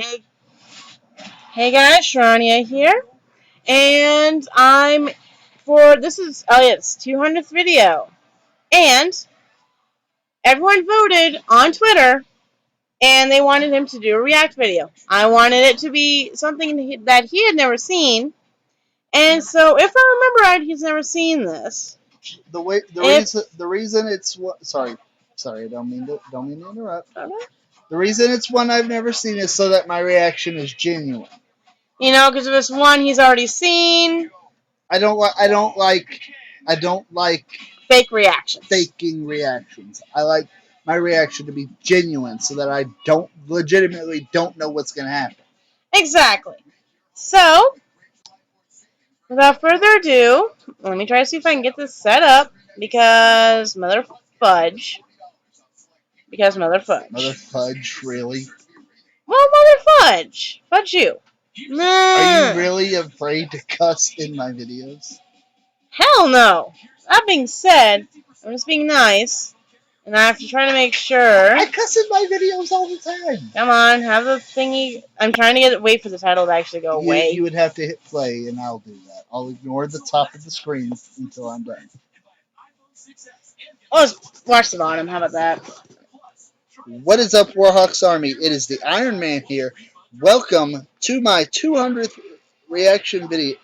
Hey, hey guys, Sharania here, and this is Elliot's 200th video, and everyone voted on Twitter, and they wanted him to do a react video. I wanted it to be something that he had never seen, and so if I remember right, he's never seen this. The reason it's sorry, I don't mean to interrupt. The reason it's one I've never seen is so that my reaction is genuine. Because if it's one he's already seen, I don't like fake reactions. faking reactions. I like my reaction to be genuine so that I legitimately don't know what's going to happen. Exactly. So, without further ado, let me try to see if I can get this set up because mother fudge. Mother fudge, really? Well, mother fudge. Fudge you. Are you really afraid to cuss in my videos? Hell no. That being said, I'm just being nice, and I have to try to make sure. I cuss in my videos all the time. Come on, have the thingy. I'm trying to wait for the title to actually go away. You would have to hit play, and I'll do that. I'll ignore the top of the screen until I'm done. Let's watch the bottom. How about that? What is up, Warhawks Army? It is the Ironman here. Welcome to my 200th reaction video.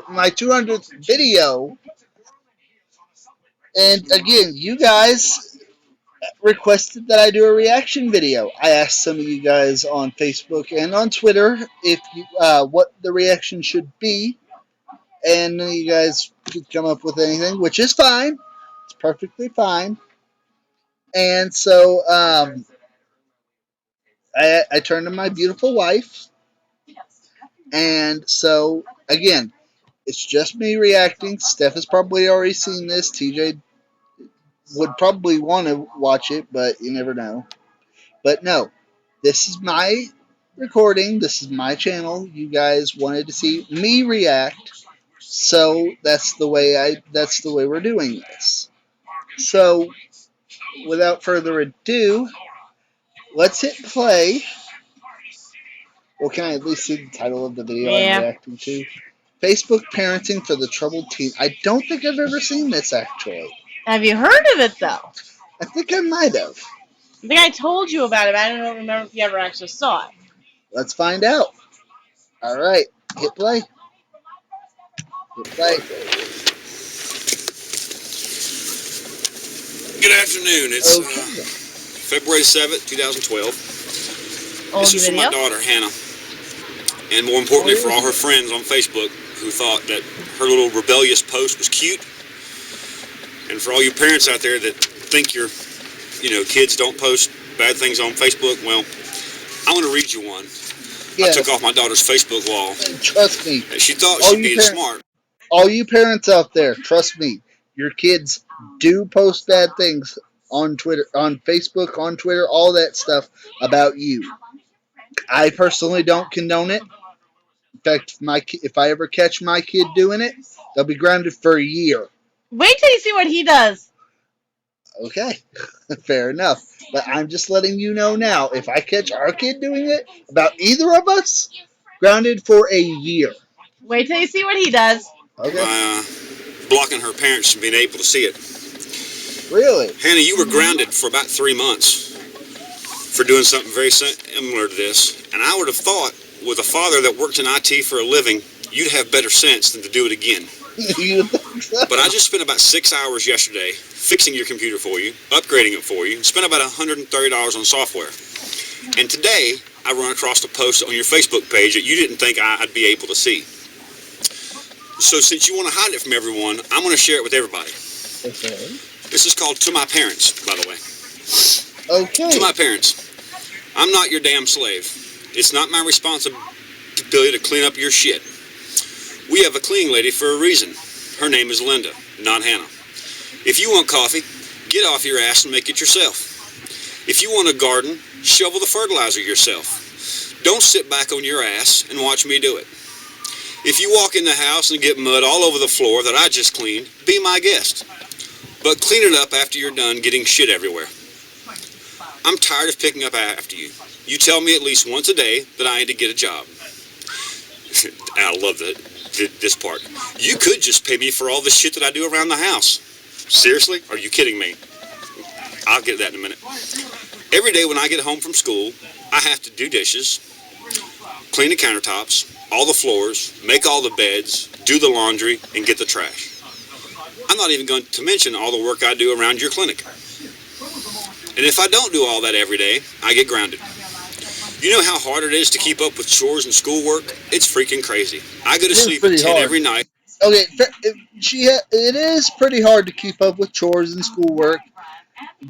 My 200th video. And again, you guys requested that I do a reaction video. I asked some of you guys on Facebook and on Twitter if what the reaction should be, and none of you guys could come up with anything, which is fine. It's perfectly fine. And so I turned to my beautiful wife, and so again, it's just me reacting. Steph has probably already seen this. TJ would probably want to watch it, but you never know. But no, this is my recording. This is my channel. You guys wanted to see me react, so that's the way we're doing this. So, without further ado, let's hit play. Well, can I at least see the title of the video I'm reacting to? Facebook Parenting for the Troubled Teen. I don't think I've ever seen this, actually. Have you heard of it, though? I think I might have. I think I told you about it, but I don't remember if you ever actually saw it. Let's find out. All right, hit play. Hit play. Good afternoon. It's February 7th, 2012. This is for my daughter, Hannah. And more importantly, for all her friends on Facebook who thought that her little rebellious post was cute. And for all you parents out there that think your kids don't post bad things on Facebook, well, I want to read you one. Yes. I took off my daughter's Facebook wall. Trust me. She thought she was being smart. All you parents out there, trust me, your kids do post bad things on Twitter, on Facebook, on Twitter, all that stuff about you. I personally don't condone it. In fact, if I ever catch my kid doing it, they'll be grounded for a year. Wait till you see what he does. Okay, fair enough. But I'm just letting you know now, if I catch our kid doing it, about either of us, grounded for a year. Wait till you see what he does. Okay. Blocking her parents from being able to see it. Really? Hannah, you were grounded for about 3 months for doing something very similar to this. And I would have thought, with a father that worked in IT for a living, you'd have better sense than to do it again. But I just spent about 6 hours yesterday fixing your computer for you, upgrading it for you, and spent about $130 on software. And today, I run across a post on your Facebook page that you didn't think I'd be able to see. So since you want to hide it from everyone, I'm going to share it with everybody. Okay. This is called To My Parents, by the way. Okay. To my parents, I'm not your damn slave. It's not my responsibility to clean up your shit. We have a cleaning lady for a reason. Her name is Linda, not Hannah. If you want coffee, get off your ass and make it yourself. If you want a garden, shovel the fertilizer yourself. Don't sit back on your ass and watch me do it. If you walk in the house and get mud all over the floor that I just cleaned, be my guest. But clean it up after you're done getting shit everywhere. I'm tired of picking up after you. You tell me at least once a day that I need to get a job. And I love this part. You could just pay me for all the shit that I do around the house. Seriously? Are you kidding me? I'll get to that in a minute. Every day when I get home from school, I have to do dishes, clean the countertops, all the floors, make all the beds, do the laundry, and get the trash. I'm not even going to mention all the work I do around your clinic. And if I don't do all that every day, I get grounded. You know how hard it is to keep up with chores and schoolwork? It's freaking crazy. I go to sleep at 10 every night. Okay, it is pretty hard to keep up with chores and schoolwork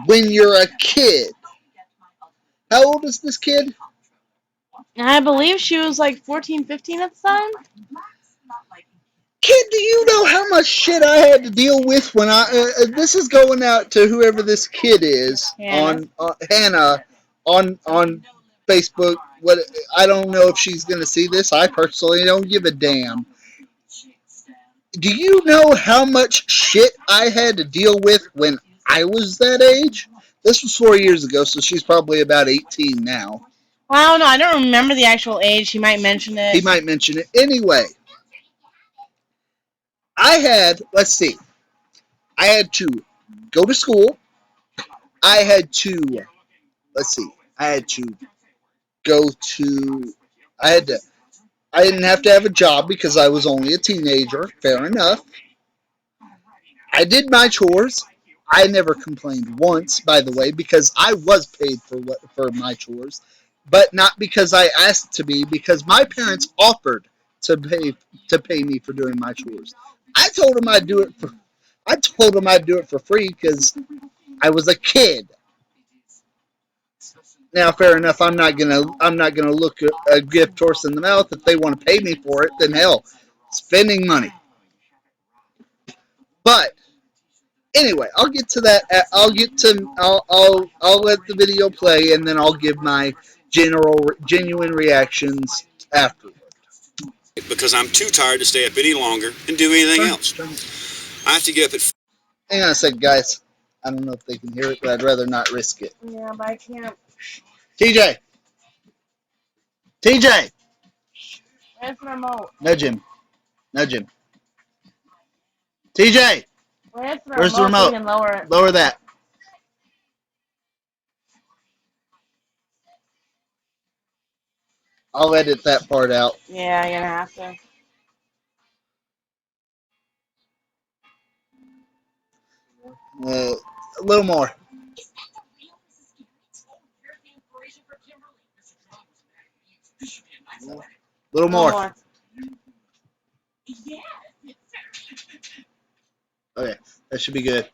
when you're a kid. How old is this kid? I believe she was like 14, 15 at the time. Kid, do you know how much shit I had to deal with when this is going out to whoever this kid is Hannah. on Hannah on Facebook. What, I don't know if she's gonna see this. I personally don't give a damn. Do you know how much shit I had to deal with when I was that age? This was 4 years ago, so she's probably about 18 now. Well, I don't know. I don't remember the actual age. He might mention it. He might mention it anyway. Let's see, I had to go to school. I had to, let's see, I had to go to, I didn't have to have a job because I was only a teenager. Fair enough. I did my chores. I never complained once, by the way, because I was paid for my chores, but not because I asked to be, because my parents offered to pay me for doing my chores. I told them I'd do it for free because I was a kid. Now, fair enough. I'm not gonna look a gift horse in the mouth. If they want to pay me for it, then hell, spending money. But anyway, I'll get to that. I'll let the video play, and then I'll give my genuine reactions afterward. Because I'm too tired to stay up any longer and do anything else. I have to get up at. Hang on a second, guys. I don't know if they can hear it, but I'd rather not risk it. Yeah, but I can't. TJ! Where's the remote? Nudge him. TJ! Where's the remote? So we can lower it. Lower that. I'll edit that part out. Yeah, you're gonna have to. A little more. A little more. Okay, that should be good.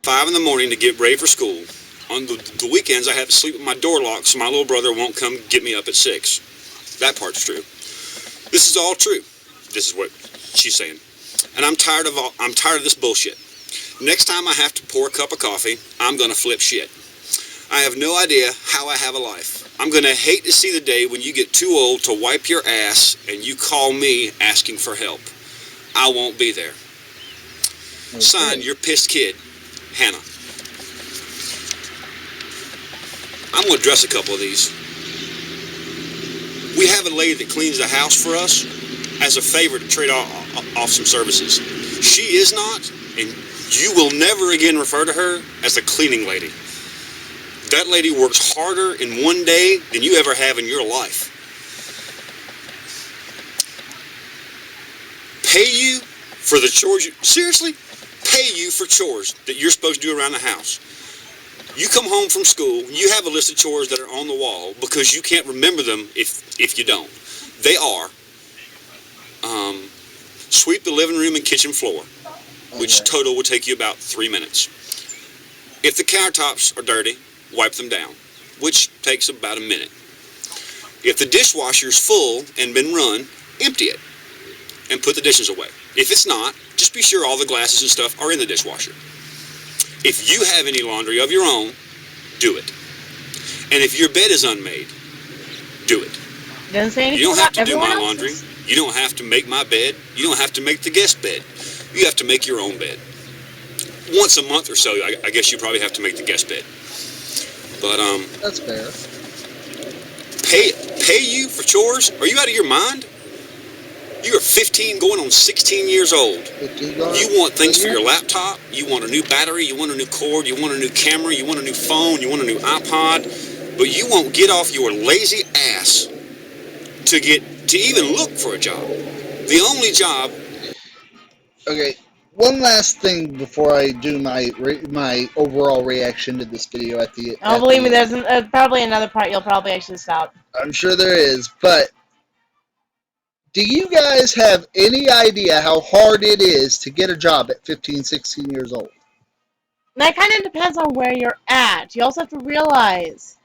5 in the morning to get ready for school. On the weekends, I have to sleep with my door locked so my little brother won't come get me up at 6. That part's true. This is all true. This is what she's saying. And I'm tired of this bullshit. Next time I have to pour a cup of coffee, I'm going to flip shit. I have no idea how I have a life. I'm going to hate to see the day when you get too old to wipe your ass and you call me asking for help. I won't be there. Okay. Signed, your pissed kid, Hannah. I'm going to address a couple of these. We have a lady that cleans the house for us as a favor to trade off some services. She is not, and you will never again refer to her as a cleaning lady. That lady works harder in one day than you ever have in your life. Pay you for the chores seriously? Pay you for chores that you're supposed to do around the house. You come home from school, you have a list of chores that are on the wall because you can't remember them if you don't. They are sweep the living room and kitchen floor, which total will take you about 3 minutes. If the countertops are dirty, wipe them down, which takes about a minute. If the dishwasher's full and been run, empty it and put the dishes away. If it's not, just be sure all the glasses and stuff are in the dishwasher. If you have any laundry of your own, do it. And if your bed is unmade, do it. Doesn't say anything. You don't have to do my laundry. You don't have to make my bed. You don't have to make the guest bed. You have to make your own bed. Once a month or so, I guess you probably have to make the guest bed. But that's fair. pay you for chores? Are you out of your mind? You are 15 going on 16 years old. You want things for your laptop. You want a new battery. You want a new cord. You want a new camera. You want a new phone. You want a new iPod. But you won't get off your lazy ass to even look for a job. The only job. Okay, one last thing before I do my overall reaction to this video at the. Oh, believe me, there's probably another part you'll probably actually stop. I'm sure there is, but do you guys have any idea how hard it is to get a job at 15, 16 years old? That kind of depends on where you're at. You also have to realize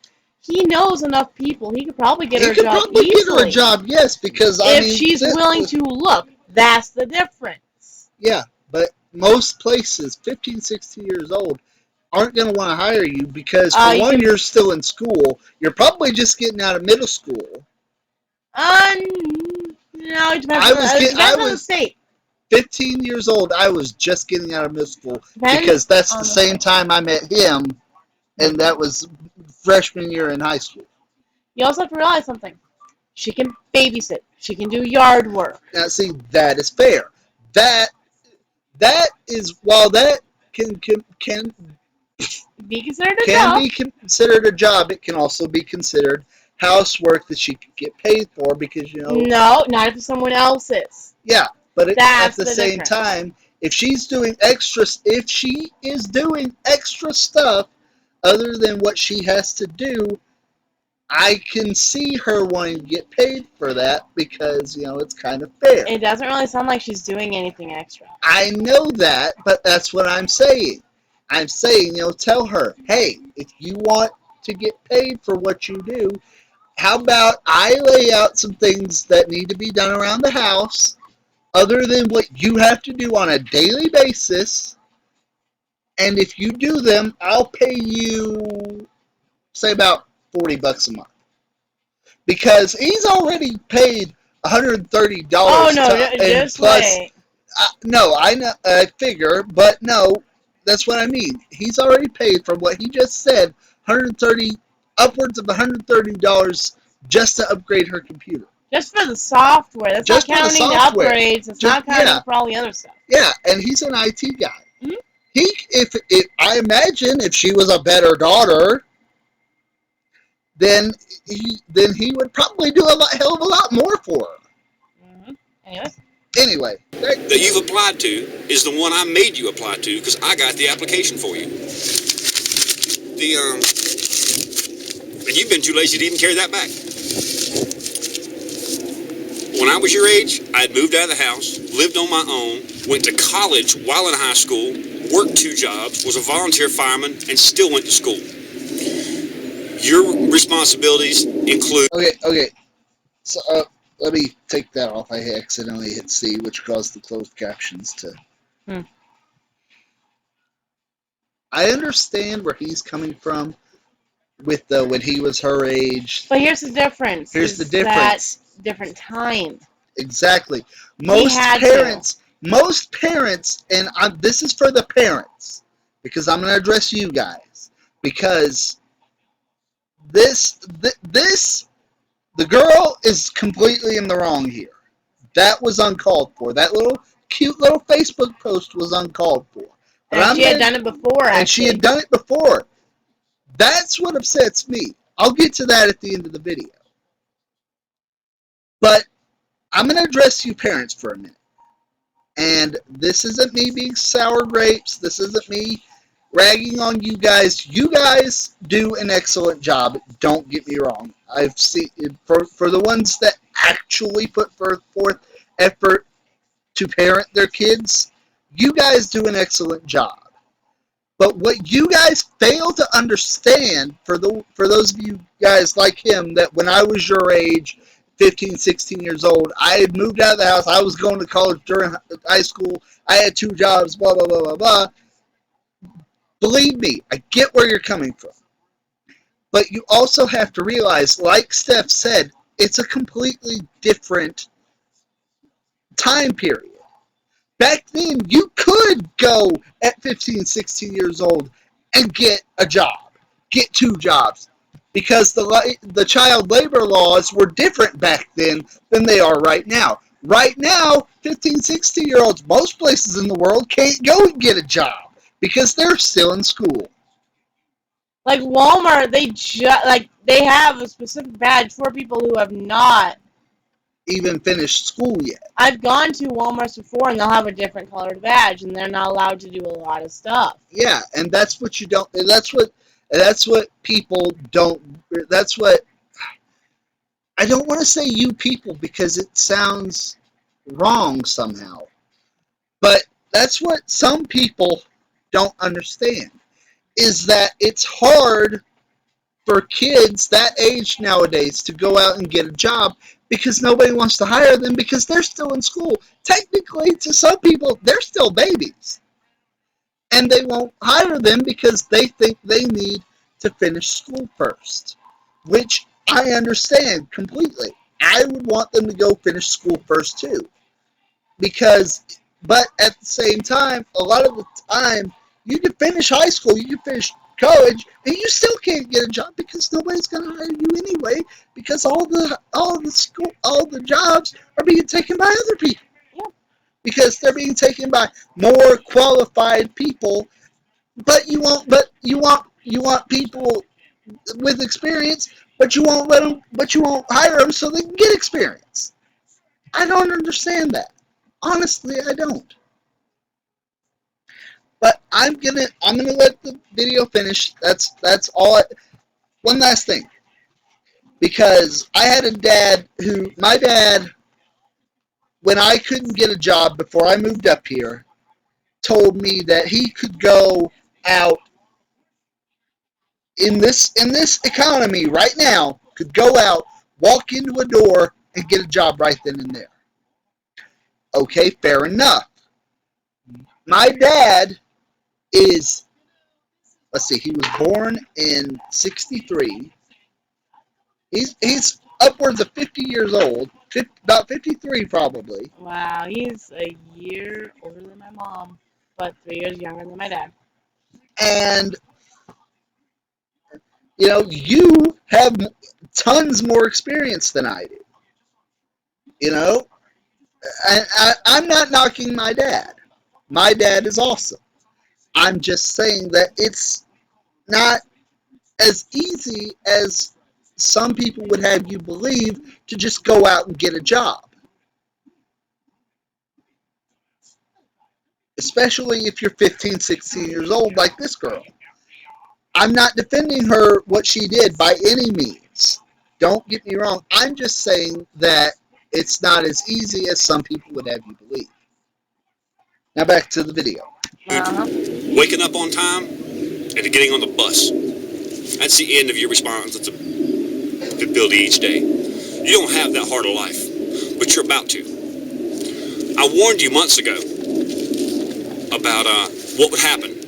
he knows enough people. He could probably get her a job easily. He could probably get her a job, yes, because if she's willing to look. That's the difference. Yeah, but most places, 15, 16 years old, aren't going to want to hire you because, for one, you're still in school. You're probably just getting out of middle school. No, it depends on the state. 15 years old, I was just getting out of middle school because that's the same time I met him, and that was freshman year in high school. You also have to realize something. She can babysit. She can do yard work. Now, see, that is fair. That is, while that can be considered a job. Be considered a job, it can also be considered housework that she could get paid for because, No, not if someone else's. Yeah, but at the same time, if she is doing extra stuff other than what she has to do, I can see her wanting to get paid for that because, it's kind of fair. It doesn't really sound like she's doing anything extra. I know that, but that's what I'm saying. I'm saying, tell her, hey, if you want to get paid for what you do, how about I lay out some things that need to be done around the house other than what you have to do on a daily basis, and if you do them, I'll pay you, say, about $40 a month. Because he's already paid $130. Oh, no, just plus, wait. No, I know, I figure, but no, that's what I mean. He's already paid for what he just said, upwards of $130 just to upgrade her computer. Just for the software. That's just not counting the upgrades. It's not counting for all the other stuff. Yeah, and he's an IT guy. Mm-hmm. If I imagine if she was a better daughter, then he would probably do hell of a lot more for her. Mm-hmm. Anyway. That you've applied to is the one I made you apply to because I got the application for you. And you've been too lazy to even carry that back. When I was your age, I had moved out of the house, lived on my own, went to college while in high school, worked 2 jobs, was a volunteer fireman, and still went to school. Your responsibilities include... Okay. So, let me take that off. I accidentally hit C, which caused the closed captions to... I understand where he's coming from with when he was her age. But here's the difference. Here's the difference. That different time. Exactly. Most parents, and this is for the parents, because I'm going to address you guys, because the girl is completely in the wrong here. That was uncalled for. That cute little Facebook post was uncalled for. And she had done it before, actually. And she had done it before. That's what upsets me. I'll get to that at the end of the video. But I'm going to address you parents for a minute. And this isn't me being sour grapes. This isn't me ragging on you guys. You guys do an excellent job. Don't get me wrong. I've seen, for the ones that actually put forth effort to parent their kids, you guys do an excellent job. But what you guys fail to understand, for those of you guys like him, that when I was your age, 15, 16 years old, I had moved out of the house, I was going to college during high school, I had 2 jobs, blah, blah, blah, blah, blah. Believe me, I get where you're coming from. But you also have to realize, like Steph said, it's a completely different time period. Back then, you could go at 15, 16 years old and get a job. Get 2 jobs. because the child labor laws were different back then than they are right now. Right now, 15, 16-year-olds, most places in the world, can't go and get a job because they're still in school. Like Walmart, they have a specific badge for people who have not even finished school yet. I've gone to Walmart before, and they'll have a different colored badge, and they're not allowed to do a lot of stuff. Yeah, and that's what you don't. That's what people don't. That's what I don't want to say you people because it sounds wrong somehow. But that's what some people don't understand is that it's hard for kids that age nowadays to go out and get a job because nobody wants to hire them because they're still in school. Technically, to some people, they're still babies. And they won't hire them because they think they need to finish school first, which I understand completely. I would want them to go finish school first too. But at the same time, a lot of the time, you can finish high school, you can finish college, and you still can't get a job because nobody's going to hire you anyway because all the jobs are being taken by other people. Yeah. Because they're being taken by more qualified people, but you want people with experience, but you won't hire them so they can get experience. I don't understand that. Honestly, I don't. But I'm gonna let the video finish. That's all. One last thing, because I had a dad my dad, when I couldn't get a job before I moved up here, told me that he could go out in this economy right now, could go out, walk into a door, and get a job right then and there. Okay, fair enough. My dad is, let's see, he was born in 63. He's upwards of 50 years old, about 53 probably. Wow, he's a year older than my mom, but 3 years younger than my dad. And, you have tons more experience than I do. I'm not knocking my dad. My dad is awesome. I'm just saying that it's not as easy as some people would have you believe to just go out and get a job. Especially if you're 15, 16 years old like this girl. I'm not defending her, what she did, by any means. Don't get me wrong. I'm just saying that it's not as easy as some people would have you believe. Now back to the video. Waking up on time and getting on the bus. That's the end of your responsibility each day. You don't have that hard a life, but you're about to. I warned you months ago about what would happen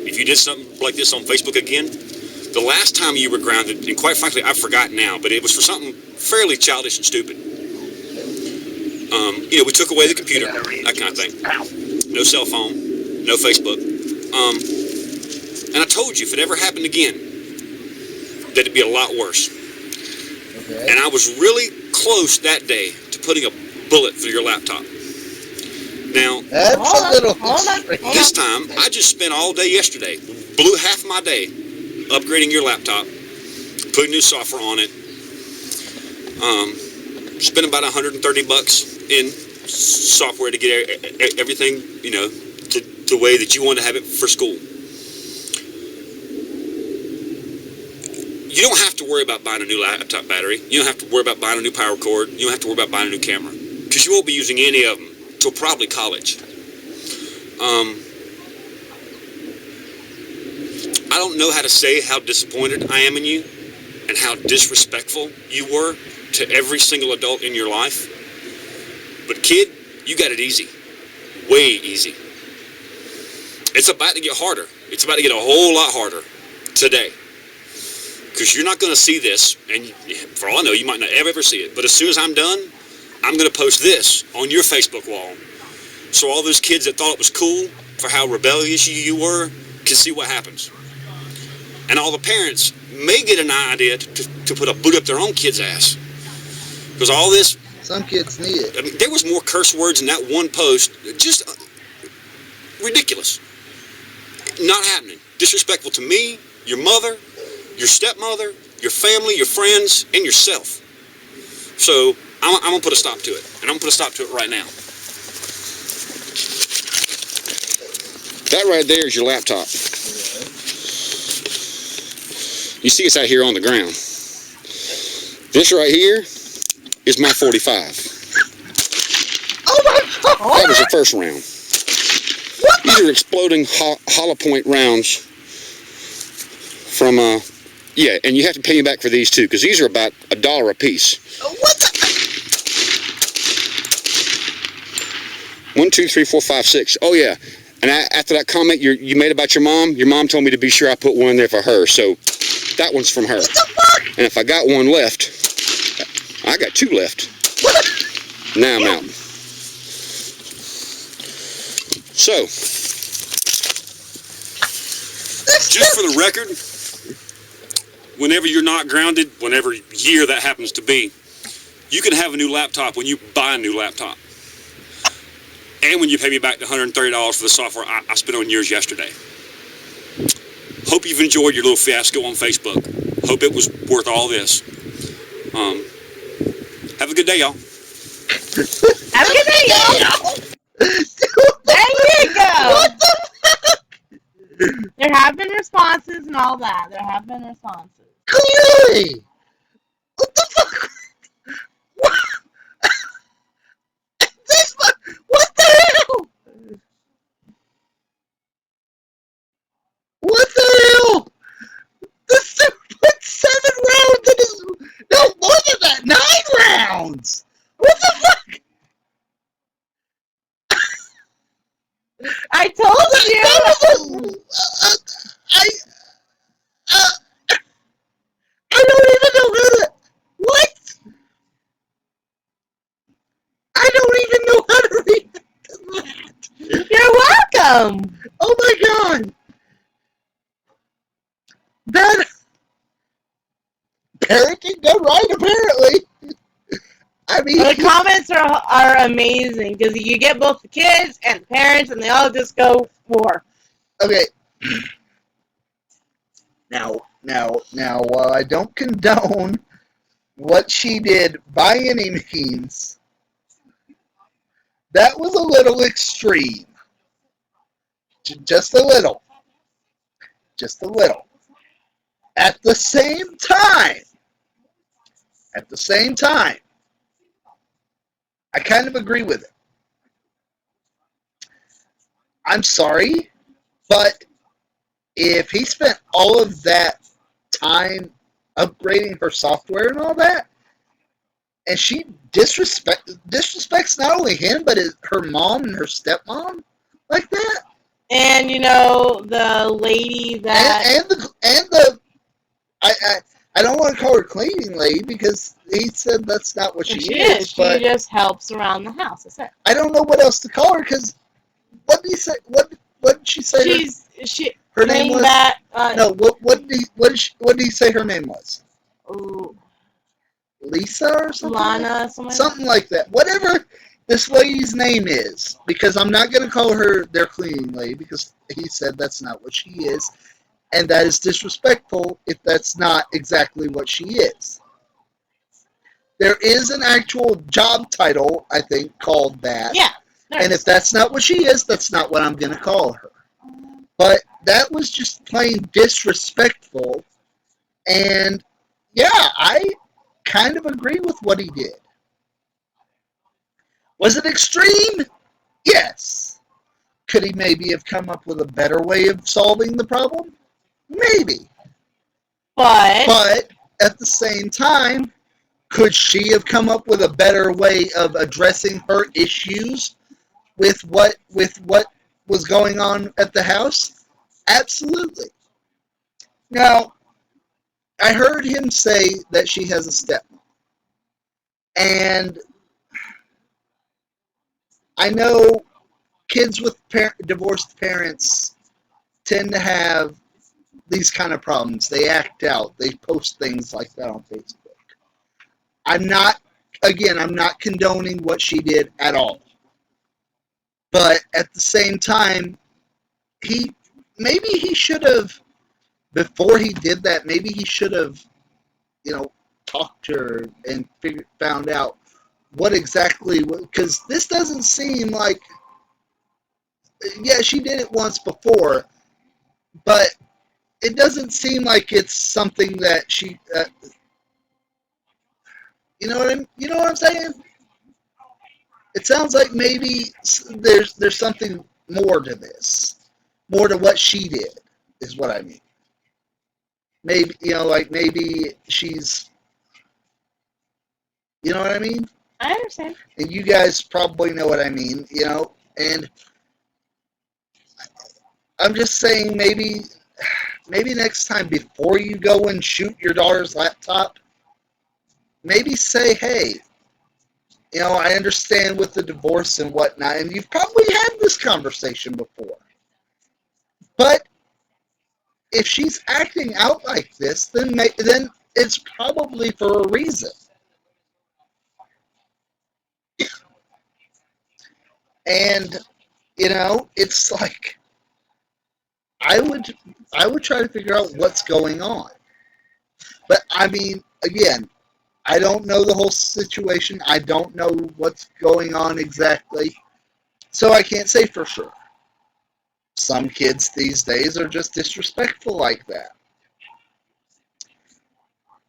if you did something like this on Facebook again. The last time you were grounded, and quite frankly, I've forgotten now, but it was for something fairly childish and stupid. We took away the computer, that kind of thing. No cell phone, no Facebook. And I told you if it ever happened again, that it'd be a lot worse. Okay. And I was really close that day to putting a bullet through your laptop. Now, that's a little extreme. This time, I just spent all day yesterday, blew half my day upgrading your laptop, putting new software on it. Spent about $130 in software to get everything, the way that you want to have it for school. You don't have to worry about buying a new laptop battery. You don't have to worry about buying a new power cord. You don't have to worry about buying a new camera, because you won't be using any of them till probably college. I don't know how to say how disappointed I am in you and how disrespectful you were to every single adult in your life. But kid, you got it easy. Way easy. It's about to get harder. It's about to get a whole lot harder today. Because you're not going to see this, and for all I know, you might not ever see it. But as soon as I'm done, I'm going to post this on your Facebook wall. So all those kids that thought it was cool for how rebellious you were can see what happens. And all the parents may get an idea to put a boot up their own kid's ass. Because all this, Some kids need it. I mean, there was more curse words in that one post. Just ridiculous. Not happening. Disrespectful to me, your mother, your stepmother, your family, your friends, and yourself. So I'm going to put a stop to it. And I'm going to put a stop to it right now. That right there is your laptop. You see it's out here on the ground. This right here is my 45. Oh my God! That was the first round. These are exploding hollow point rounds from, yeah, and you have to pay me back for these too, because these are about $1 a piece. What the? 1, 2, 3, 4, 5, 6. Oh yeah, and after that comment you made about your mom told me to be sure I put one in there for her, so that one's from her. What the fuck? And if I got one left, I got 2 left. Now I'm out. So, just for the record, whenever you're not grounded, whenever year that happens to be, you can have a new laptop when you buy a new laptop. And when you pay me back the $130 for the software I spent on yours yesterday. Hope you've enjoyed your little fiasco on Facebook. Hope it was worth all this. Have a good day, y'all. Have a good day, y'all. There you go. What the fuck? There have been responses and all that. There have been responses. Clearly. What the fuck? What? What the hell? What the hell? This dude put 7 rounds in his... No, more than that. 9 rounds. What the fuck? I told you. I don't even know how to... What? I don't even know how to read that. You're welcome. Oh my God. That... Parenting done right, apparently. I mean... The comments are amazing because you get both the kids and the parents and they all just go for. Okay. Now, while I don't condone what she did by any means, that was a little extreme. Just a little. Just a little. At the same time, I kind of agree with it. I'm sorry, but if he spent all of that time upgrading her software and all that, and she disrespects not only him, but her mom and her stepmom like that. And you know the lady that I don't want to call her cleaning lady because he said that's not what she is. She just helps around the house. That's it. I don't know what else to call her because what did he say? What did she say? Her name was no. What did he say her name was? Ooh. Lisa or something? Lana, something like that. Whatever this lady's name is, because I'm not going to call her their cleaning lady because he said that's not what she is, and that is disrespectful if that's not exactly what she is. There is an actual job title, I think, called that. Yeah. And if that's not what she is, that's not what I'm going to call her. But that was just plain disrespectful, and yeah, I kind of agree with what he did. Was it extreme? Yes. Could he maybe have come up with a better way of solving the problem? Maybe. But at the same time, could she have come up with a better way of addressing her issues with what was going on at the house? Absolutely. Now, I heard him say that she has a stepmom. And I know kids with divorced parents tend to have these kind of problems. They act out. They post things like that on Facebook. I'm not, again, I'm not condoning what she did at all. But at the same time, maybe he should have, before he did that, maybe he should have, talked to her and found out what exactly, because this doesn't seem like, yeah, she did it once before, but it doesn't seem like it's something that she, you know what I'm saying? It sounds like maybe there's something more to this, more to what she did, is what I mean. Maybe, like maybe she's, you know what I mean? I understand. And you guys probably know what I mean, and I'm just saying maybe next time before you go and shoot your daughter's laptop, maybe say, hey, I understand with the divorce and whatnot, and you've probably had this conversation before. But if she's acting out like this, then it's probably for a reason. And it's like I would try to figure out what's going on. But I mean, again, I don't know the whole situation. I don't know what's going on exactly. So I can't say for sure. Some kids these days are just disrespectful like that.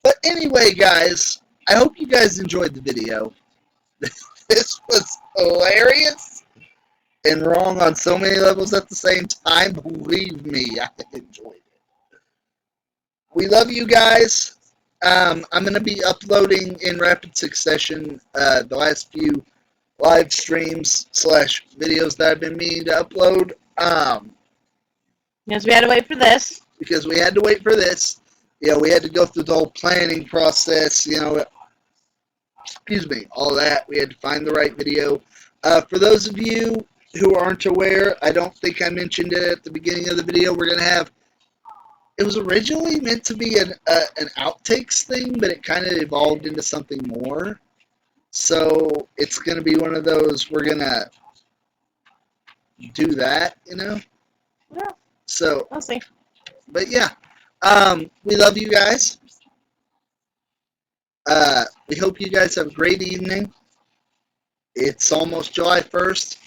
But anyway, guys, I hope you guys enjoyed the video. This was hilarious and wrong on so many levels at the same time. Believe me, I enjoyed it. We love you guys. I'm going to be uploading in rapid succession the last few live streams / videos that I've been meaning to upload. Because we had to wait for this. Because we had to wait for this. We had to go through the whole planning process, excuse me, all that. We had to find the right video. For those of you who aren't aware, I don't think I mentioned it at the beginning of the video, we're going to have, it was originally meant to be an outtakes thing, but it kind of evolved into something more. So it's going to be one of those, we're going to do that, Yeah. So, We'll see. But yeah, we love you guys. We hope you guys have a great evening. It's almost July 1st.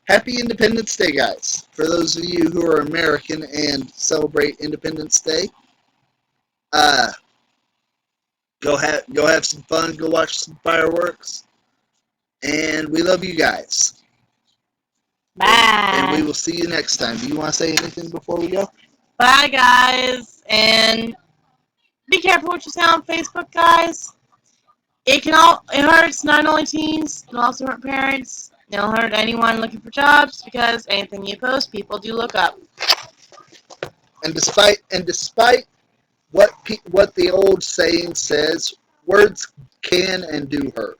Happy Independence Day, guys. For those of you who are American and celebrate Independence Day, go have some fun. Go watch some fireworks. And we love you guys. Bye. And we will see you next time. Do you want to say anything before we go? Bye, guys. And be careful what you say on Facebook, guys. It hurts not only teens, it will also hurt parents. It'll hurt anyone looking for jobs because anything you post, people do look up. And despite what the old saying says, words can and do hurt.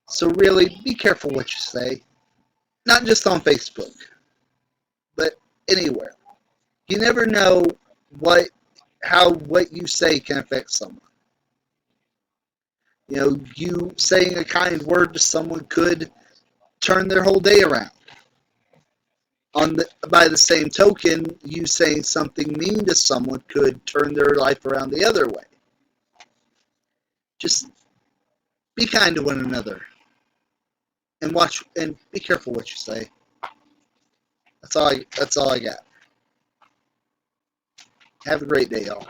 So really, be careful what you say. Not just on Facebook, but anywhere. You never know what you say can affect someone. You saying a kind word to someone could turn their whole day around. By the same token, you saying something mean to someone could turn their life around the other way. Just be kind to one another, and be careful what you say. That's all I got. Have a great day, y'all.